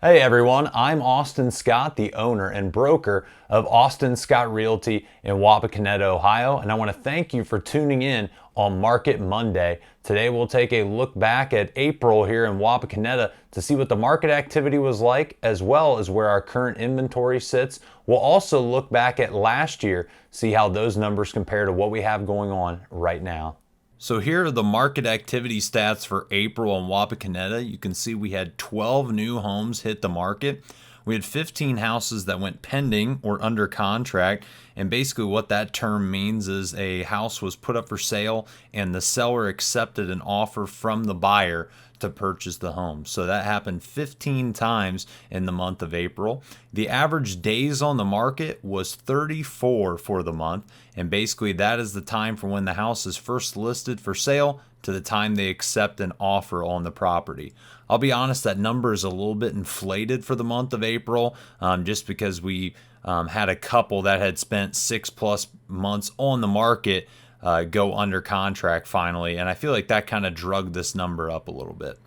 Hey everyone, I'm Austin Scott, the owner and broker of Austin Scott Realty in Wapakoneta, Ohio, and I want to thank you for tuning in on Market Monday. Today we'll take a look back at April here in Wapakoneta to see what the market activity was like, as well as where our current inventory sits. We'll also look back at last year, see how those numbers compare to what we have going on right now. So here are the market activity stats for April in Wapakoneta. You can see we had 12 new homes hit the market. We had 15 houses that went pending or under contract. And basically what that term means is a house was put up for sale and the seller accepted an offer from the buyer to purchase the home. So that happened 15 times in the month of April. The average days on the market was 34 for the month. And basically that is the time from when the house is first listed for sale to the time they accept an offer on the property. I'll be honest, that number is a little bit inflated for the month of April, just because we had a couple that had spent 6+ months on the market go under contract finally, and I feel like that kind of drug this number up a little bit.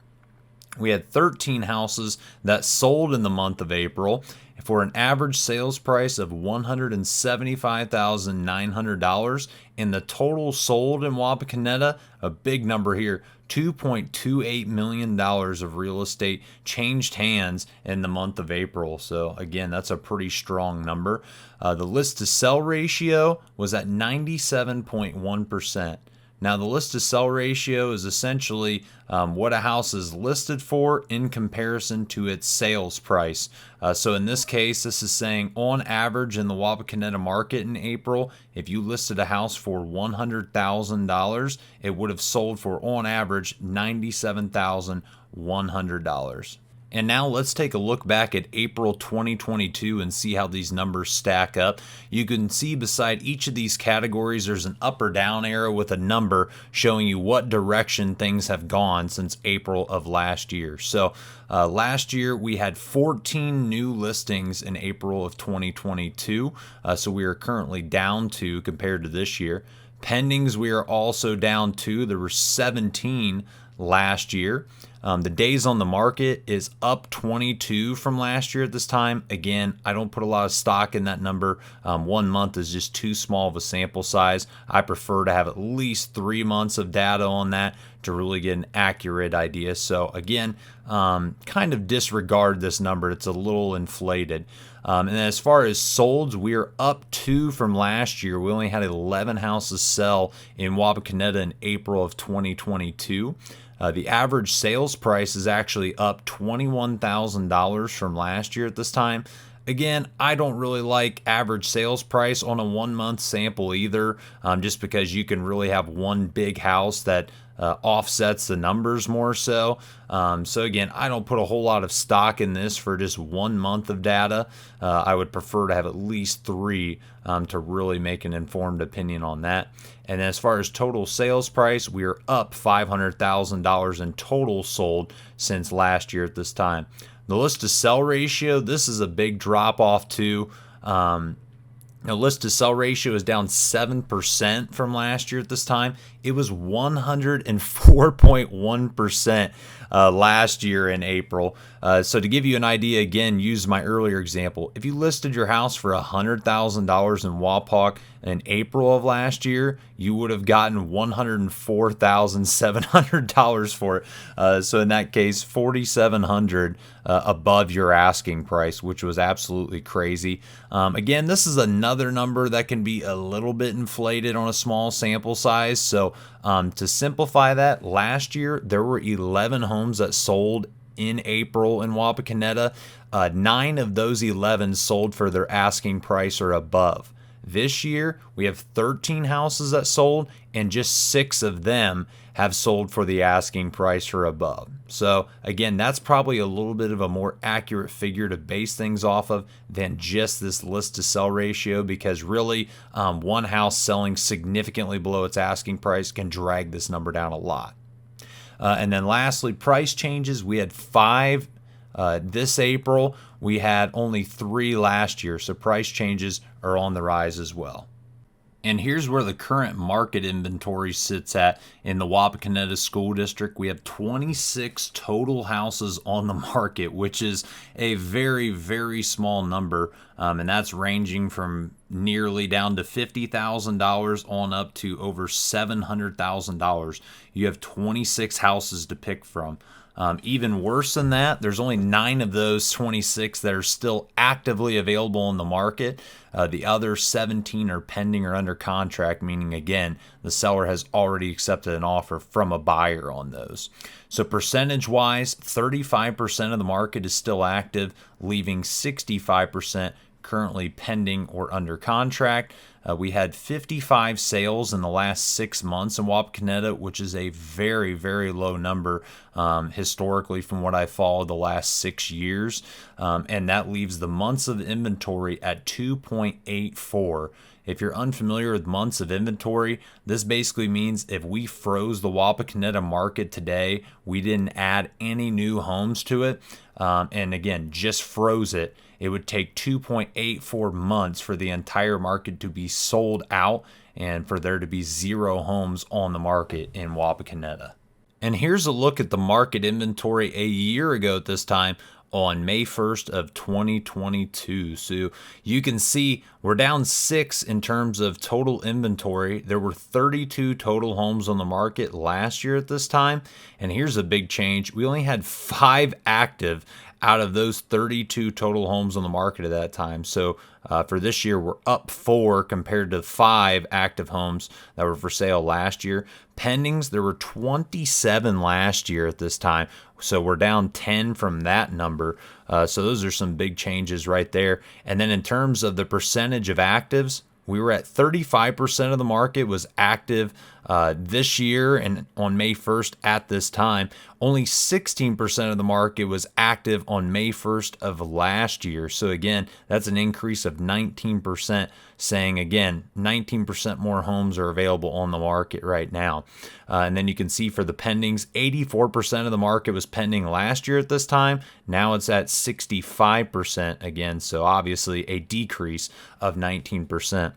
We had 13 houses that sold in the month of April for an average sales price of $175,900, and the total sold in Wapakoneta, a big number here, $2.28 million of real estate changed hands in the month of April. So again, that's a pretty strong number. The list to sell ratio was at 97.1%. Now, the list to sell ratio is essentially what a house is listed for in comparison to its sales price. So in this case, this is saying on average in the Wapakoneta market in April, if you listed a house for $100,000, it would have sold for on average $97,100. And now let's take a look back at April 2022 and see how these numbers stack up. You can see beside each of these categories there's an up or down arrow with a number showing you what direction things have gone since April of last year. So last year we had 14 new listings in April of 2022. So we are currently down 2 compared to this year. Pendings we are also down 2. There were 17 last year. The days on the market is up 22 from last year at this time. Again, I don't put a lot of stock in that number. 1 month is just too small of a sample size. I prefer to have at least 3 months of data on that to really get an accurate idea. So again, kind of disregard this number. It's a little inflated. And then as far as solds, we are up 2 from last year. We only had 11 houses sell in Wapakoneta in April of 2022. The average sales price is actually up $21,000 from last year at this time. Again, I don't really like average sales price on a 1 month sample either, just because you can really have one big house that offsets the numbers more so. So again, I don't put a whole lot of stock in this for just 1 month of data. I would prefer to have at least 3 to really make an informed opinion on that. And as far as total sales price, we are up $500,000 in total sold since last year at this time. The list to sell ratio, this is a big drop off too. The list to sell ratio is down 7% from last year at this time. It was 104.1% last year in April. So to give you an idea, again, use my earlier example. If you listed your house for $100,000 in Wapak in April of last year, you would have gotten $104,700 for it. So in that case, $4,700 above your asking price, which was absolutely crazy. Again, this is another number that can be a little bit inflated on a small sample size. So to simplify that, last year there were 11 homes that sold in April in Wapakoneta. 9 of those 11 sold for their asking price or above. This year, we have 13 houses that sold, and just 6 of them have sold for the asking price or above. So again, that's probably a little bit of a more accurate figure to base things off of than just this list to sell ratio, because really one house selling significantly below its asking price can drag this number down a lot. And then lastly, price changes. We had 5 this April. We had only 3 last year, so price changes are on the rise as well. And here's where the current market inventory sits at in the Wapakoneta School District. We have 26 total houses on the market, which is a very, very small number. And that's ranging from nearly down to $50,000 on up to over $700,000. You have 26 houses to pick from. Even worse than that, there's only 9 of those 26 that are still actively available in the market. The other 17 are pending or under contract, meaning, again, the seller has already accepted an offer from a buyer on those. So percentage-wise, 35% of the market is still active, leaving 65% currently pending or under contract. We had 55 sales in the last 6 months in Wapakoneta, which is a very, very low number historically from what I followed the last 6 years. And that leaves the months of inventory at 2.84. If you're unfamiliar with months of inventory, this basically means if we froze the Wapakoneta market today, we didn't add any new homes to it, and again, just froze it, it would take 2.84 months for the entire market to be sold out and for there to be 0 homes on the market in Wapakoneta. And here's a look at the market inventory a year ago at this time on May 1st of 2022. So you can see we're down 6 in terms of total inventory. There were 32 total homes on the market last year at this time. And here's a big change. We only had 5 active out of those 32 total homes on the market at that time. So for this year, we're up 4 compared to 5 active homes that were for sale last year. Pendings, there were 27 last year at this time. So we're down 10 from that number. So those are some big changes right there. And then in terms of the percentage of actives, we were at 35% of the market was active this year and on May 1st at this time. Only 16% of the market was active on May 1st of last year. So again, that's an increase of 19%, saying again, 19% more homes are available on the market right now. And then you can see for the pendings, 84% of the market was pending last year at this time. Now it's at 65% again. So obviously a decrease of 19%.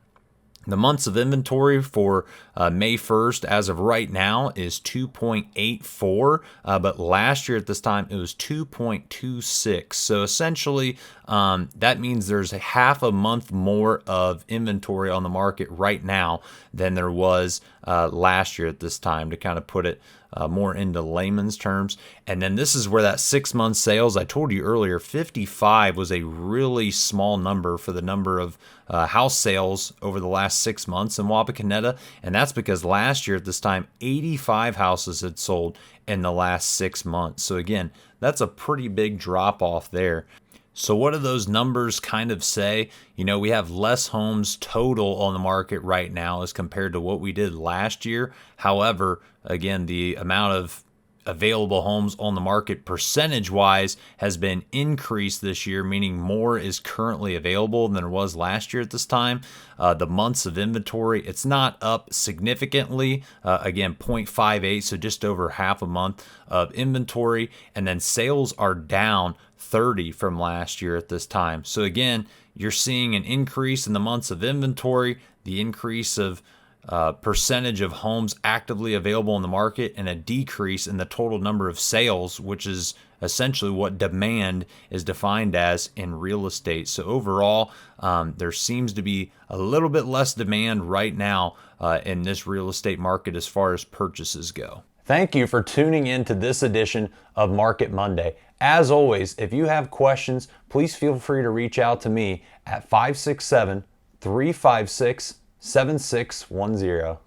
The months of inventory for May 1st as of right now is 2.84, but last year at this time it was 2.26. So essentially that means there's a half a month more of inventory on the market right now than there was last year at this time, to kind of put it more into layman's terms. And then this is where that 6-month sales, I told you earlier, 55 was a really small number for the number of house sales over the last 6 months in Wapakoneta. And that's because last year at this time, 85 houses had sold in the last 6 months. So again, that's a pretty big drop off there. So what do those numbers kind of say? You know, we have less homes total on the market right now as compared to what we did last year. However, again, the amount of available homes on the market percentage-wise has been increased this year, meaning more is currently available than there was last year at this time. The months of inventory, it's not up significantly. Again, 0.58, so just over half a month of inventory. And then sales are down 30 from last year at this time. So again, you're seeing an increase in the months of inventory, the increase of percentage of homes actively available in the market, and a decrease in the total number of sales, which is essentially what demand is defined as in real estate. So overall, there seems to be a little bit less demand right now in this real estate market as far as purchases go. Thank you for tuning in to this edition of Market Monday. As always, if you have questions, please feel free to reach out to me at 567-356-7610.